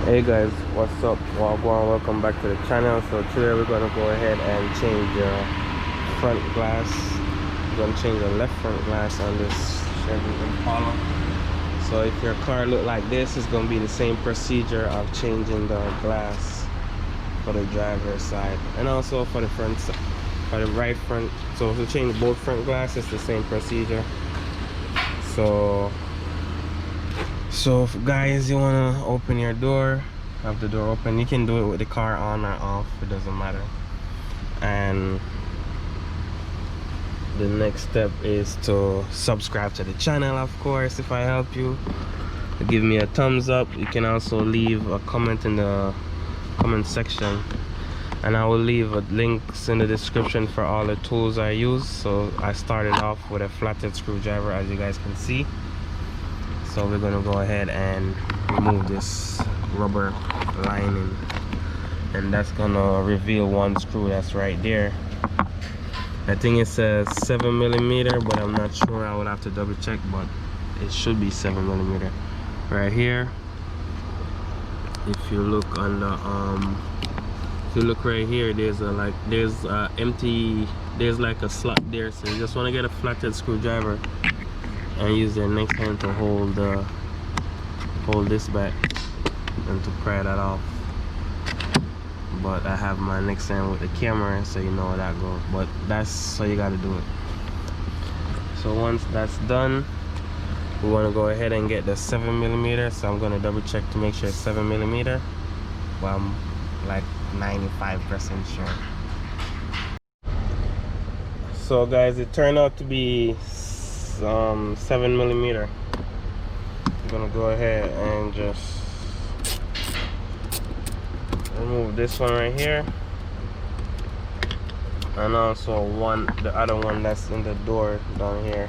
Hey guys, what's up? Welcome back to the channel. So today we're gonna go ahead and change the front glass. We're gonna change the left front glass on this Chevy Impala. So if your car look like this, it's gonna be the same procedure of changing the glass for the driver's side and also for the front, for the right front. So to change both front glasses, the same procedure. So if guys, you want to open your door, have the door open, you can do it with the car on or off, it doesn't matter. And the next step is to subscribe to the channel, of course. If I help you, give me a thumbs up. You can also leave a comment in the comment section, and I will leave links in the description for all the tools I use. So I started off with a flathead screwdriver, as you guys can see. So we're gonna go ahead and remove this rubber lining, and that's gonna reveal one screw that's right there. I think it says 7mm, but I'm not sure. I would have to double check, but it should be 7mm right here. If you look on the if you look right here, there's like a slot there. So you just want to get a flathead screwdriver and use your next hand to hold this back and to pry that off. But I have my next hand with the camera, so you know where that goes. But that's how you got to do it. So once that's done, we want to go ahead and get the 7mm. So I'm going to double check to make sure it's 7mm, but I'm like 95% sure. So guys, it turned out to be 7mm. I'm gonna go ahead and just remove this one right here, and also the other one that's in the door down here.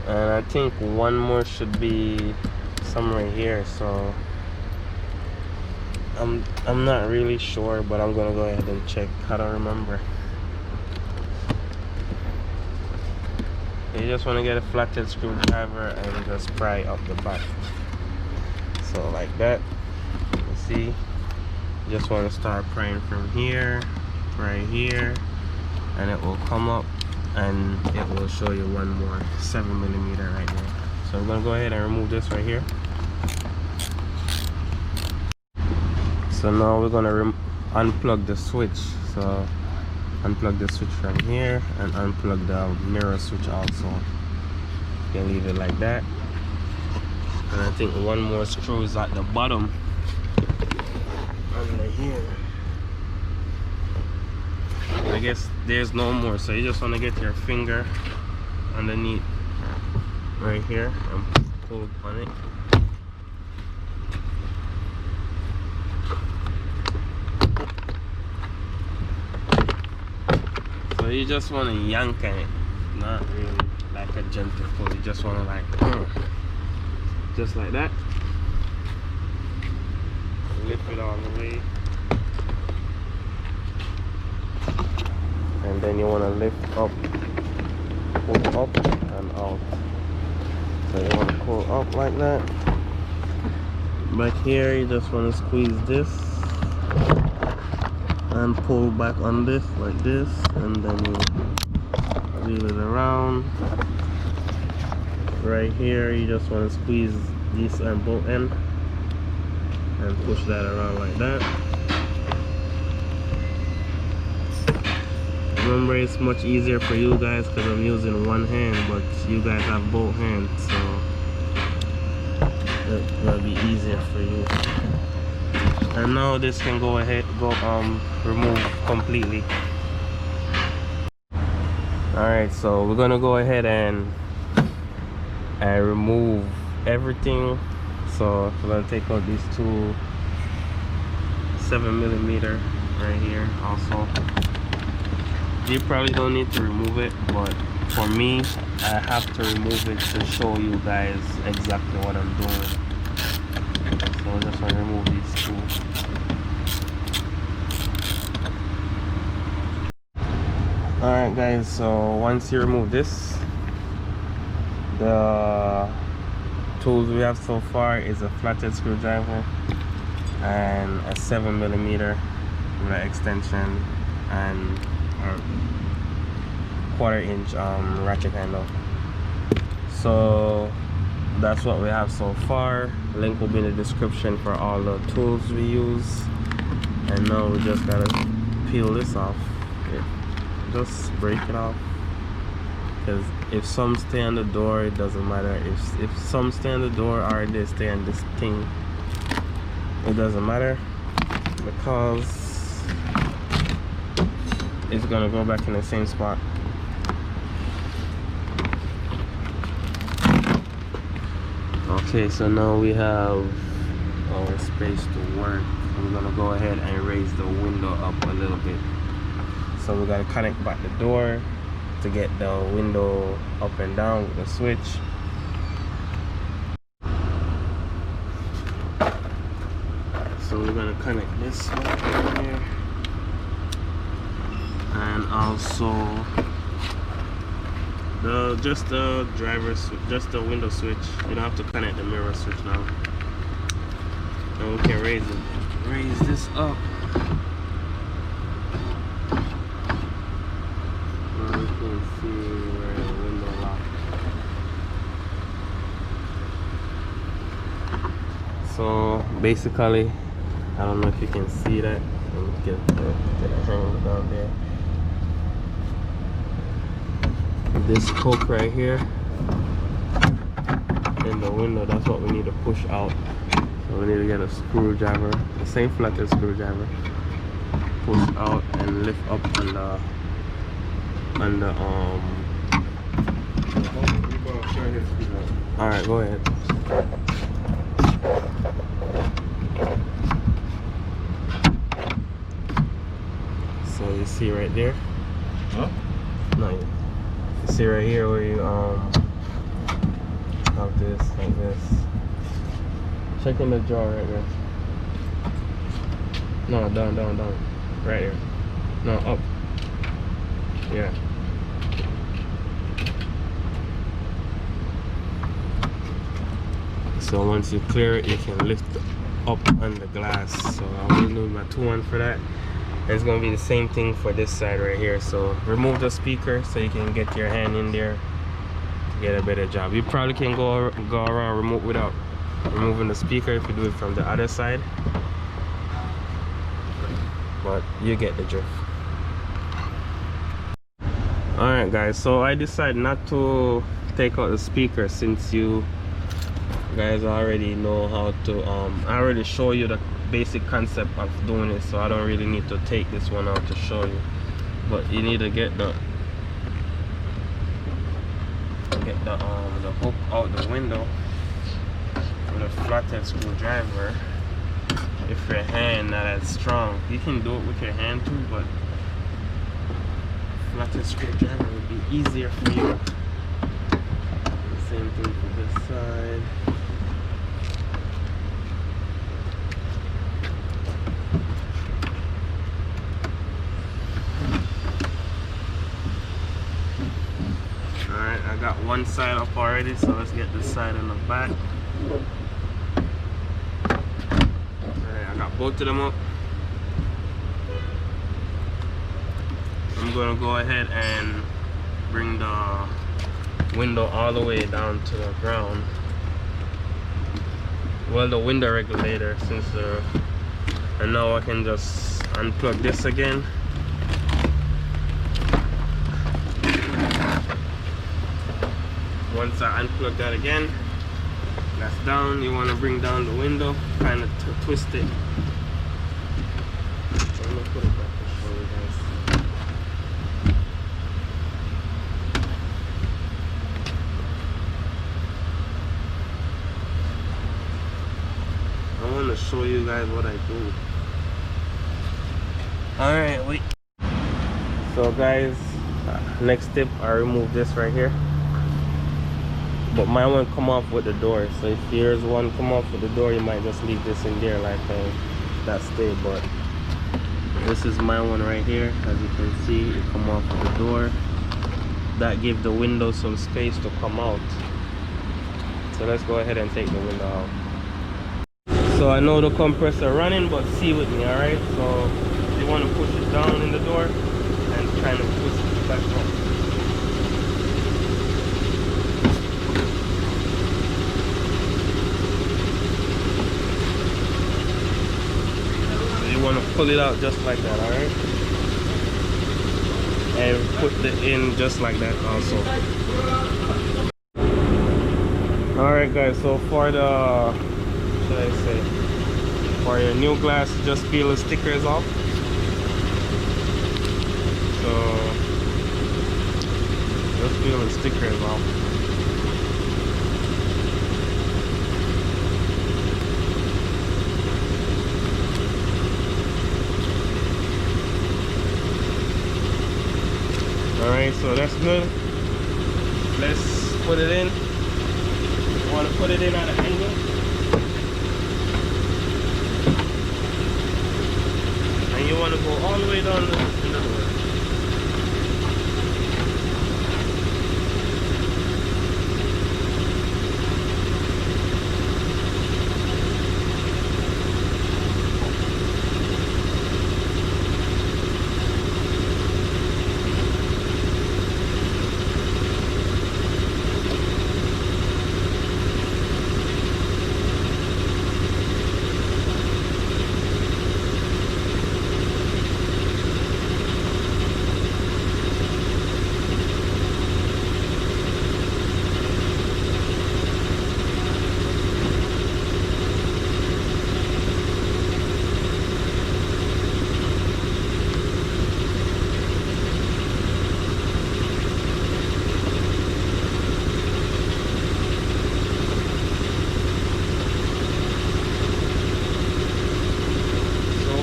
And I think one more should be somewhere here, so I'm not really sure, but I'm gonna go ahead and check. I don't remember. You just want to get a flathead screwdriver and just pry up the back. So like that. You see, you just want to start prying from here, right here, and it will come up and it will show you one more 7mm right there. So we're gonna go ahead and remove this right here. So now we're gonna unplug the switch. So unplug the switch from here and unplug the mirror switch also. You can leave it like that. And I think one more screw is at the bottom under here. I guess there's no more, so you just want to get your finger underneath right here and pull on it. So you just want to yank on it, not really like a gentle pull. You just want to like just like that, lift it all the way. And then you want to lift up, pull up and out. So you want to pull up like that. Back here, you just want to squeeze this and pull back on this like this, and then you wheel it around. Right here, you just want to squeeze this and both end and push that around like that. Remember, it's much easier for you guys because I'm using one hand, but you guys have both hands, so that'll be easier for you. And now this can go remove completely. Alright, so we're gonna go ahead and remove everything. So we're gonna take out these two 7mm right here also. You probably don't need to remove it, but for me, I have to remove it to show you guys exactly what I'm doing. So I just want to remove these two. Alright guys, so once you remove this, the tools we have so far is a flathead screwdriver and a 7mm with an extension and a 1/4" ratchet handle. So that's what we have so far. Link will be in the description for all the tools we use. And now we just gotta peel this off. Just break it off, because if some stay on the door, it doesn't matter. If some stay on the door or they stay on this thing, it doesn't matter, because it's gonna go back in the same spot. Okay, so now we have our space to work. I'm gonna go ahead and raise the window up a little bit. So we gotta connect back the door to get the window up and down with the switch. So we're gonna connect this one here, and also just the driver switch, just the window switch. You don't have to connect the mirror switch now. And we can raise this up. So basically, I don't know if you can see that. Let me get a hang down there. This hook right here in the window, that's what we need to push out. So we need to get a screwdriver, the same flathead screwdriver, push out and lift up on the all right, go ahead. So you see right there? Huh? No, you see right here where you have this like this. Check in the drawer right there. No, down. Right here. No, up. Yeah. So once you clear it, you can lift up on the glass. So I will need my 2-1 for that. And it's gonna be the same thing for this side right here. So remove the speaker so you can get your hand in there to get a better job. You probably can go around remote without removing the speaker if you do it from the other side, but you get the drift. Alright guys, so I decided not to take out the speaker since you guys already know how to I already show you the basic concept of doing it, so I don't really need to take this one out to show you. But you need to get the hook out the window with a flathead screwdriver. If your hand not that strong, you can do it with your hand too, but flathead screwdriver would be easier for you. The same thing for this side. Alright, I got one side up already, so let's get this side in the back. Alright, I got both of them up. I'm gonna go ahead and bring the window all the way down to the ground. Well, the window regulator, since and now I can just unplug this again. Once I unplug that again, that's down. You want to bring down the window, kind of twist it. So I'm gonna put it back to show you guys. I want to show you guys what I do. Alright, wait. So guys, next tip, I remove this right here. But mine won't come off with the door. So if yours one come off with the door, you might just leave this in there like that stay. But this is my one right here. As you can see, it come off with the door. that give the window some space to come out. So let's go ahead and take the window out. So I know the compressor running, but see with me, alright? So you want to push it down in the door and kind of push it back up. So you want to pull it out just like that, alright? And put it in just like that also. Alright guys, so for the, should I say, for your new glass, just peel the stickers off. So just peel the stickers off. Alright, so that's good. Let's put it in. You want to put it in at an angle. And you want to go all the way down the door.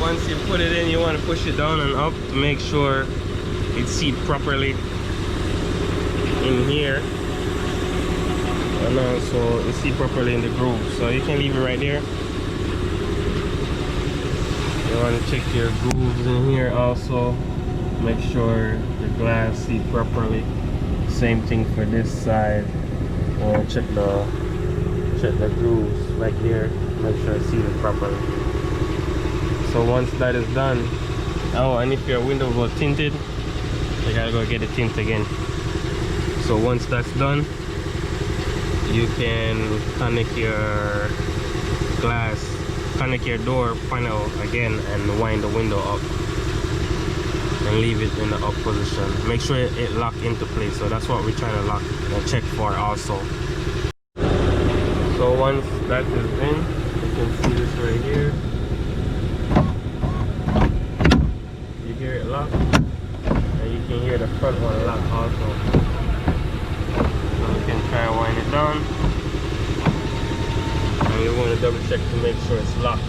Once you put it in, you want to push it down and up to make sure it's seat properly in here, and also it's seat properly in the groove. So you can leave it right there. You want to check your grooves in here also, make sure the glass seat properly. Same thing for this side. You want to check the grooves right here, make sure it's seated properly. So once that is done, oh, and if your windows were tinted, you gotta go get the tint again. So once that's done, you can connect your glass, connect your door panel again, and wind the window up and leave it in the up position. Make sure it lock into place. So that's what we're trying to lock and check for also. So once that is in, you can see this right here. Hear it lock, and you can hear the front one lock also. So you can try and wind it down, and you want to double check to make sure it's locked.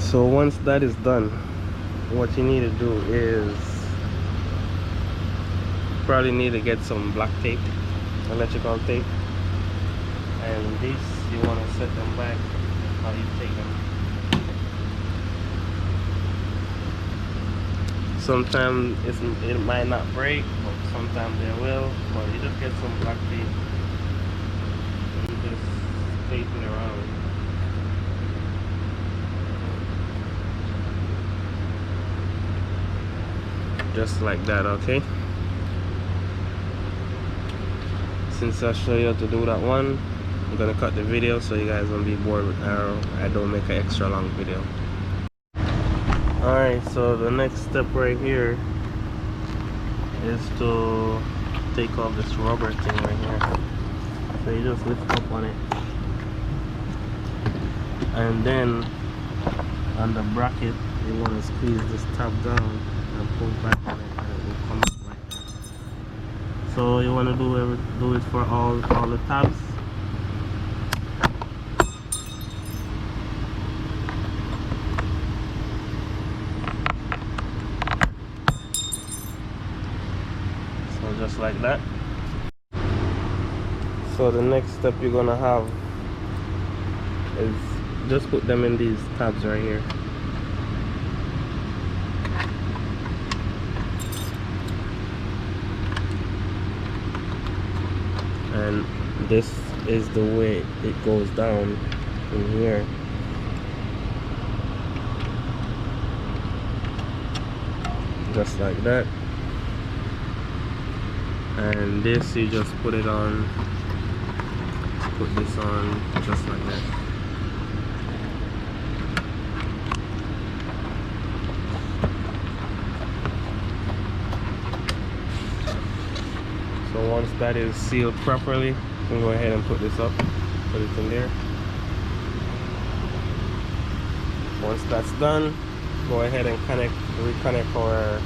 So once that is done, what you need to do is probably need to get some black tape, electrical tape, and these you want to set them back how you take them. Sometimes it might not break, but sometimes they will. But you just get some black tape and you just tape it around. Just like that, okay? Since I show you how to do that one, I'm gonna cut the video so you guys won't be bored with I don't make an extra long video. Alright, so the next step right here is to take off this rubber thing right here. So you just lift up on it, and then on the bracket you want to squeeze this tab down and pull back on it, and it will come up like that. So you want to do it for all the tabs. Just like that. So the next step you're gonna have is just put them in these tabs right here. and this is the way it goes down in here. Just like that. And this, you just put it on, put this on just like that. So once that is sealed properly, you can go ahead and put this up, put it in there. Once that's done, go ahead and reconnect our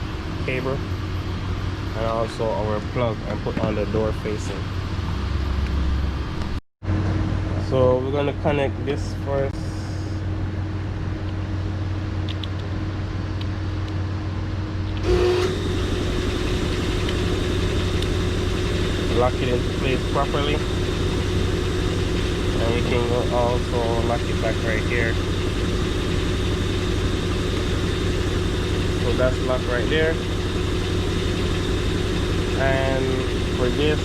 cable and also our plug and put on the door facing. So we're going to connect this first. Lock it into place properly, and we can also lock it back right here. So that's locked right there. And for this,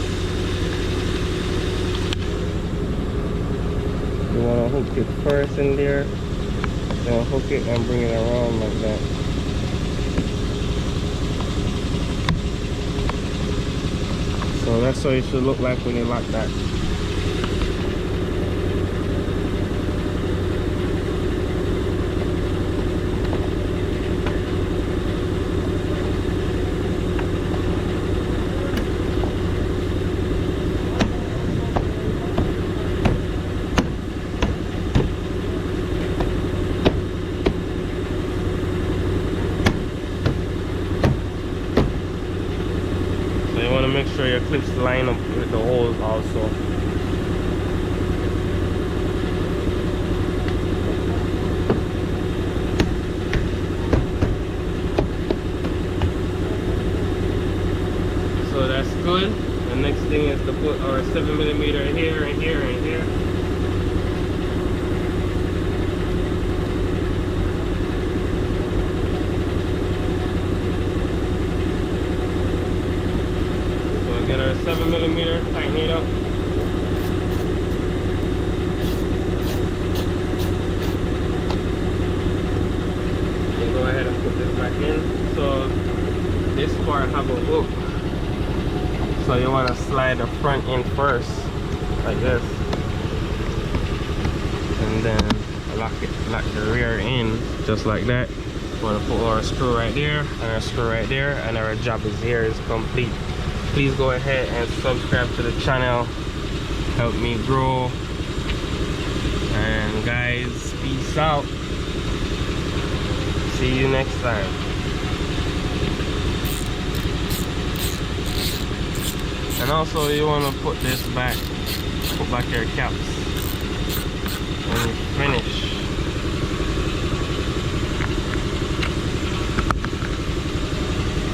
you want to hook it first in there, then hook it and bring it around like that. So that's what it should look like when you lock that. Make sure your clips line up with the holes also. So that's good. The next thing is to put our 7mm here and here and here. Get our 7mm, tighten it up. Then go ahead and put this back in. So this part have a hook. So you want to slide the front in first, like this. And then lock the rear in, just like that. We want to put our screw right there, and our screw right there, and our job is here, is complete. Please go ahead and subscribe to the channel, help me grow, and guys, peace out, see you next time. And also you want to put this back, put back your caps when you finish.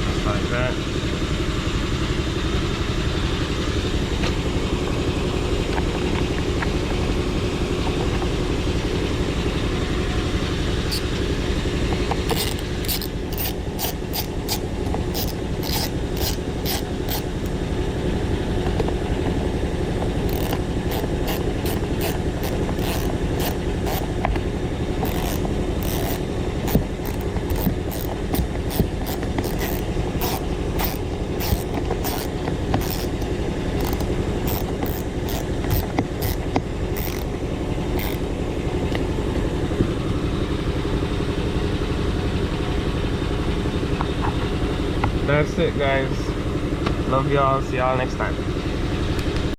Just like that. That's it, guys. Love y'all. See y'all next time.